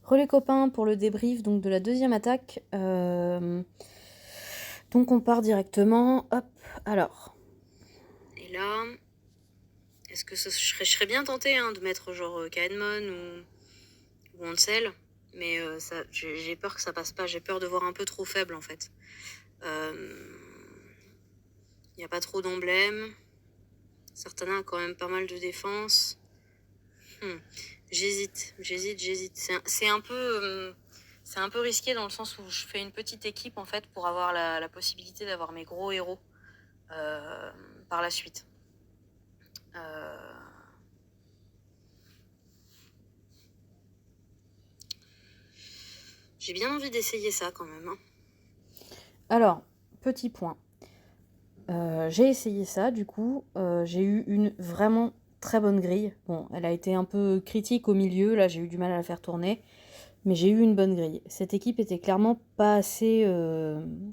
Relais copains pour le débrief donc de la deuxième attaque. Donc on part directement. Hop, alors. Et là, est-ce que je serais bien tentée de mettre genre Kaedmon ou Ansel, mais j'ai peur que ça passe pas. J'ai peur de voir un peu trop faible en fait. Il n'y a pas trop d'emblèmes. Certains a quand même pas mal de défense. J'hésite. C'est un peu risqué dans le sens où je fais une petite équipe en fait pour avoir la possibilité d'avoir mes gros héros par la suite. J'ai bien envie d'essayer ça quand même. Alors, petit point. J'ai essayé ça, du coup, j'ai eu une vraiment très bonne grille. Bon, elle a été un peu critique au milieu, là j'ai eu du mal à la faire tourner, mais j'ai eu une bonne grille. Cette équipe était clairement pas assez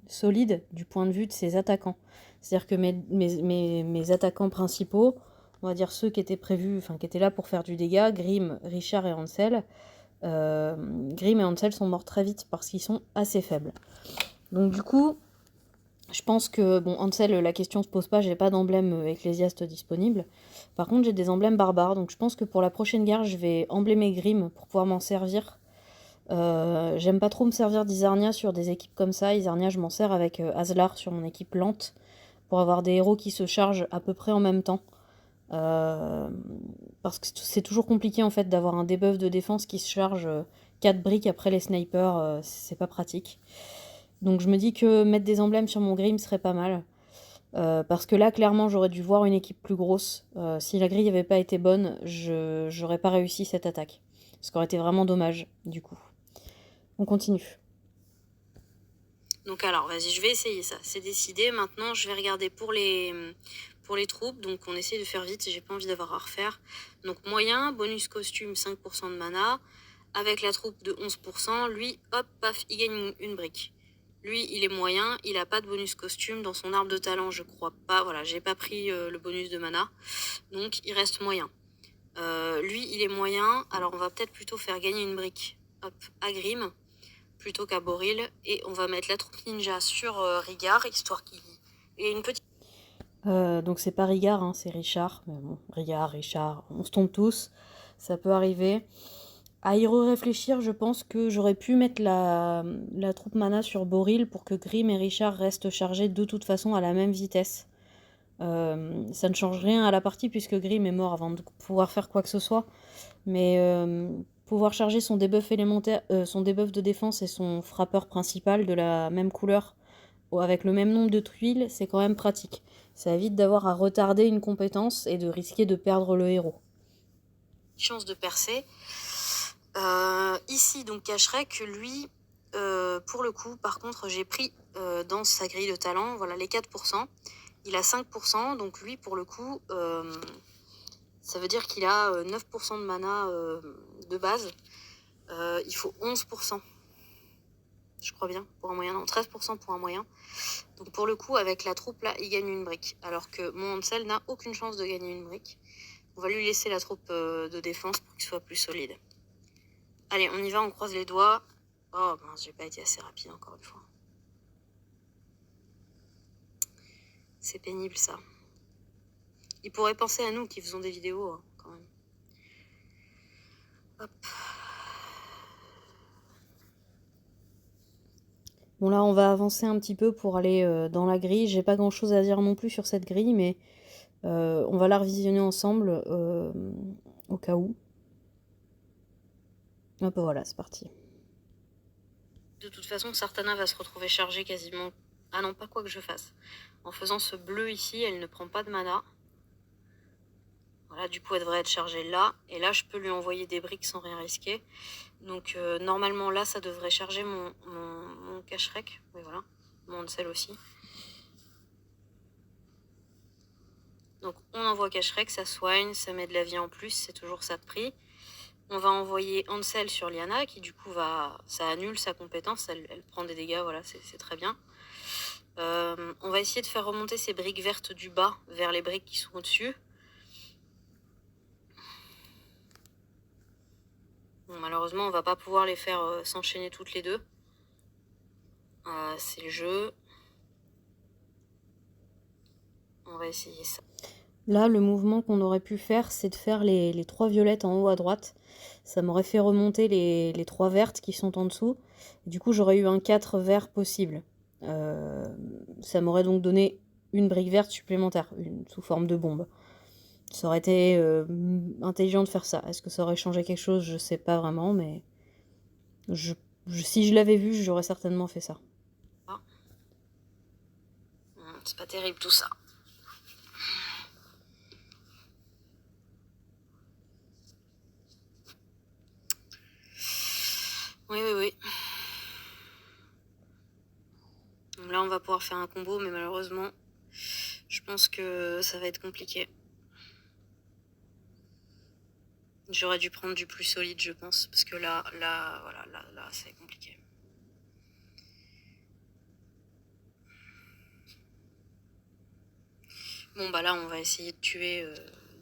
solide du point de vue de ses attaquants. C'est-à-dire que mes attaquants principaux, on va dire ceux qui étaient prévus, enfin qui étaient là pour faire du dégât, Grimm, Richard et Ansel, Grimm et Ansel sont morts très vite parce qu'ils sont assez faibles. Donc du coup, je pense que, bon, Ansel, la question se pose pas, j'ai pas d'emblème ecclésiaste disponible. Par contre, j'ai des emblèmes barbares, donc je pense que pour la prochaine guerre, je vais emblémer Grimm pour pouvoir m'en servir. J'aime pas trop me servir d'Izarnia sur des équipes comme ça. Izarnia, je m'en sers avec Aslar sur mon équipe lente pour avoir des héros qui se chargent à peu près en même temps. Parce que c'est toujours compliqué en fait d'avoir un debuff de défense qui se charge 4 briques après les snipers, c'est pas pratique. Donc je me dis que mettre des emblèmes sur mon Grimm serait pas mal. Parce que là, clairement, j'aurais dû voir une équipe plus grosse. Si la grille n'avait pas été bonne, j'aurais pas réussi cette attaque. Ce qui aurait été vraiment dommage, du coup. On continue. Donc alors, vas-y, je vais essayer ça. C'est décidé. Maintenant, je vais regarder pour les troupes. Donc on essaie de faire vite, j'ai pas envie d'avoir à refaire. Donc moyen, bonus costume, 5% de mana. Avec la troupe de 11%, lui, hop, paf, il gagne une brique. Lui, il est moyen, il a pas de bonus costume dans son arbre de talent, je crois pas. Voilà, j'ai pas pris le bonus de mana. Donc il reste moyen. Lui, il est moyen, alors on va peut-être plutôt faire gagner une brique. Hop, à Grimm plutôt qu'à Boril. Et on va mettre la troupe ninja sur Rigard, histoire qu'il ait une petite... Donc c'est pas Rigard, hein, c'est Richard. Mais bon, Richard, on se tombe tous. Ça peut arriver. À y réfléchir, je pense que j'aurais pu mettre la troupe mana sur Boril pour que Grimm et Richard restent chargés de toute façon à la même vitesse. Ça ne change rien à la partie puisque Grimm est mort avant de pouvoir faire quoi que ce soit. Mais pouvoir charger son debuff élémentaire, son debuff de défense et son frappeur principal de la même couleur avec le même nombre de tuiles, c'est quand même pratique. Ça évite d'avoir à retarder une compétence et de risquer de perdre le héros. Chance de percer. Ici, donc, cacherait que lui, pour le coup, par contre, j'ai pris dans sa grille de talent, voilà, les 4%. Il a 5%, donc lui, pour le coup, ça veut dire qu'il a 9% de mana de base. Il faut 11%. Je crois bien, pour un moyen, non, 13% pour un moyen. Donc pour le coup, avec la troupe, là, il gagne une brique. Alors que mon Hansel n'a aucune chance de gagner une brique. On va lui laisser la troupe de défense pour qu'il soit plus solide. Allez, on y va, on croise les doigts. Oh mince, j'ai pas été assez rapide encore une fois. C'est pénible ça. Il pourrait penser à nous qui faisons des vidéos, quand même. Hop. Bon là, on va avancer un petit peu pour aller dans la grille. J'ai pas grand-chose à dire non plus sur cette grille, mais on va la revisionner ensemble au cas où. Hop, voilà, c'est parti. De toute façon, Sartana va se retrouver chargée quasiment... Ah non, pas quoi que je fasse. En faisant ce bleu ici, elle ne prend pas de mana. Voilà, du coup, elle devrait être chargée là. Et là, je peux lui envoyer des briques sans rien risquer. Donc, normalement, là, ça devrait charger mon cache-rec. Oui, voilà. Mon Hansel aussi. Donc, on envoie cache-rec, ça soigne, ça met de la vie en plus. C'est toujours ça de prix. On va envoyer Ansel sur Liana, qui du coup ça annule sa compétence, elle prend des dégâts, voilà, c'est très bien. On va essayer de faire remonter ces briques vertes du bas vers les briques qui sont au-dessus. Bon, malheureusement, on va pas pouvoir les faire s'enchaîner toutes les deux. C'est le jeu. On va essayer ça. Là, le mouvement qu'on aurait pu faire, c'est de faire les 3 violettes en haut à droite. Ça m'aurait fait remonter les 3 vertes qui sont en dessous. Et du coup, j'aurais eu un 4 vert possible. Ça m'aurait donc donné une brique verte supplémentaire, sous forme de bombe. Ça aurait été intelligent de faire ça. Est-ce que ça aurait changé quelque chose? Je sais pas vraiment, mais si je l'avais vu, j'aurais certainement fait ça. Ah. C'est pas terrible tout ça. Oui. Donc là, on va pouvoir faire un combo, mais malheureusement, je pense que ça va être compliqué. J'aurais dû prendre du plus solide, je pense, parce que là, c'est compliqué. Bon, bah là, on va essayer de tuer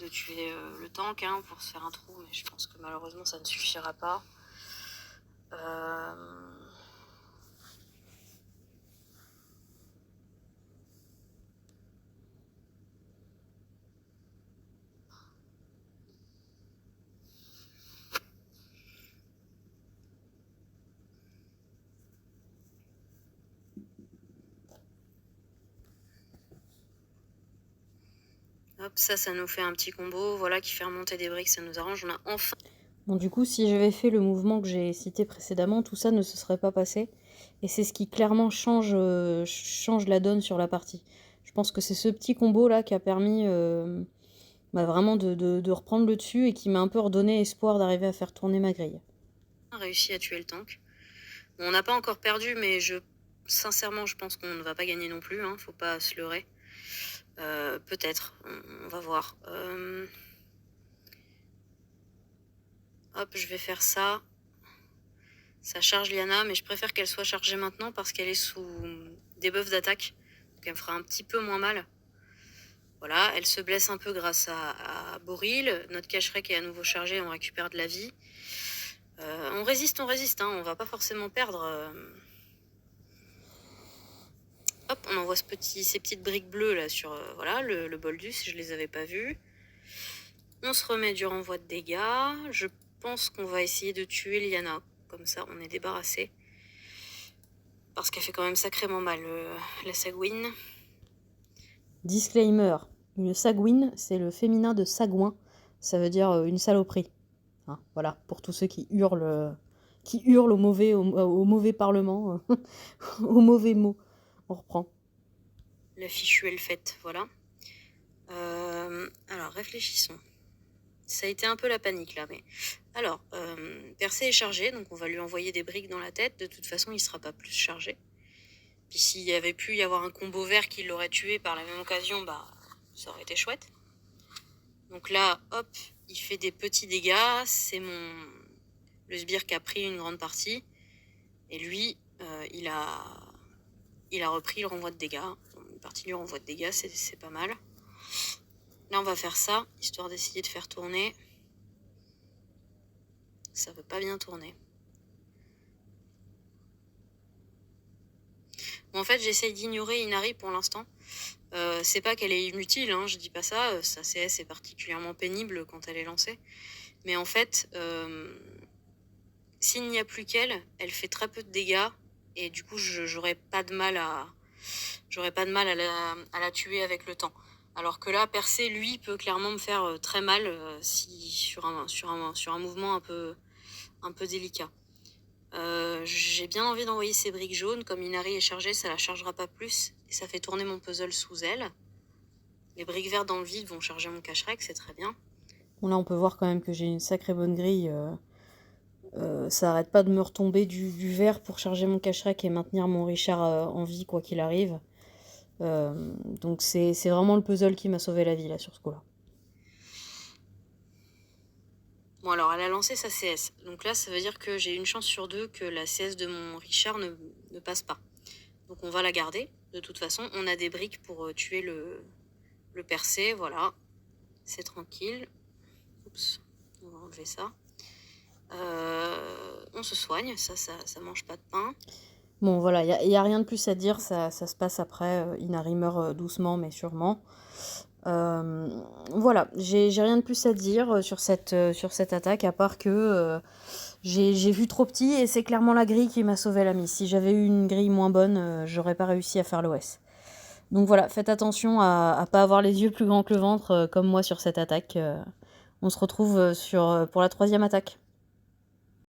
le tank pour se faire un trou, mais je pense que malheureusement, ça ne suffira pas. Hop, ça nous fait un petit combo, voilà, qui fait remonter des briques, ça nous arrange. On a enfin... Bon, du coup, si j'avais fait le mouvement que j'ai cité précédemment, tout ça ne se serait pas passé. Et c'est ce qui clairement change la donne sur la partie. Je pense que c'est ce petit combo-là qui a permis vraiment de reprendre le dessus et qui m'a un peu redonné espoir d'arriver à faire tourner ma grille. On a réussi à tuer le tank. Bon, on n'a pas encore perdu, mais sincèrement, je pense qu'on ne va pas gagner non plus, faut pas se leurrer. Peut-être, on va voir. Hop, je vais faire ça. Ça charge Lyanna, mais je préfère qu'elle soit chargée maintenant parce qu'elle est sous debuff d'attaque. Donc elle me fera un petit peu moins mal. Voilà, elle se blesse un peu grâce à Boril. Notre cache-rec est à nouveau chargé, on récupère de la vie. On résiste, on va pas forcément perdre. Hop, on envoie ces petites briques bleues là sur le Boldus, je les avais pas vues. On se remet du renvoi de dégâts. Je pense qu'on va essayer de tuer Lyanna. Comme ça, on est débarrassé. Parce qu'elle fait quand même sacrément mal, la Sagouine. Disclaimer, une sagouine, c'est le féminin de sagouin. Ça veut dire une saloperie. Voilà, pour tous ceux qui hurlent au mauvais parlement, au mauvais mot. On reprend. La fichue, elle faite, voilà. Alors, réfléchissons. Ça a été un peu la panique là, mais... Alors, Percé est chargé, donc on va lui envoyer des briques dans la tête. De toute façon, il sera pas plus chargé. Puis s'il y avait pu y avoir un combo vert qui l'aurait tué par la même occasion, bah, ça aurait été chouette. Donc là, hop, il fait des petits dégâts. C'est le sbire qui a pris une grande partie. Et lui, il a repris le renvoi de dégâts. Une partie du renvoi de dégâts, c'est pas mal. Là, on va faire ça, histoire d'essayer de faire tourner. Ça veut pas bien tourner. Bon, en fait, j'essaye d'ignorer Inari pour l'instant. C'est pas qu'elle est inutile, je dis pas ça. Sa CS est particulièrement pénible quand elle est lancée. Mais en fait, s'il n'y a plus qu'elle, elle fait très peu de dégâts. Et du coup, j'aurais pas de mal à la tuer avec le temps. Alors que là, Percé, lui, peut clairement me faire très mal sur un mouvement un peu délicat. J'ai bien envie d'envoyer ces briques jaunes. Comme Inari est chargée, ça la chargera pas plus. Et ça fait tourner mon puzzle sous elle. Les briques vertes dans le vide vont charger mon cache-rec, c'est très bien. Bon, là, on peut voir quand même que j'ai une sacrée bonne grille. Ça arrête pas de me retomber du vert pour charger mon cache-rec et maintenir mon Richard en vie, quoi qu'il arrive. Donc c'est vraiment le puzzle qui m'a sauvé la vie, là, sur ce coup-là. Bon, alors, elle a lancé sa CS. Donc là, ça veut dire que j'ai une chance sur 2 que la CS de mon Richard ne passe pas. Donc on va la garder. De toute façon, on a des briques pour tuer le Percé, voilà. C'est tranquille. Oups, on va enlever ça. On se soigne, ça mange pas de pain. Bon, voilà, il y a rien de plus à dire, ça se passe après. Inari meurt doucement, mais sûrement. Voilà, j'ai rien de plus à dire sur cette attaque, à part que j'ai vu trop petit et c'est clairement la grille qui m'a sauvé la mise. Si j'avais eu une grille moins bonne, j'aurais pas réussi à faire l'OS. Donc voilà, faites attention à pas avoir les yeux plus grands que le ventre comme moi sur cette attaque. On se retrouve pour la 3e attaque.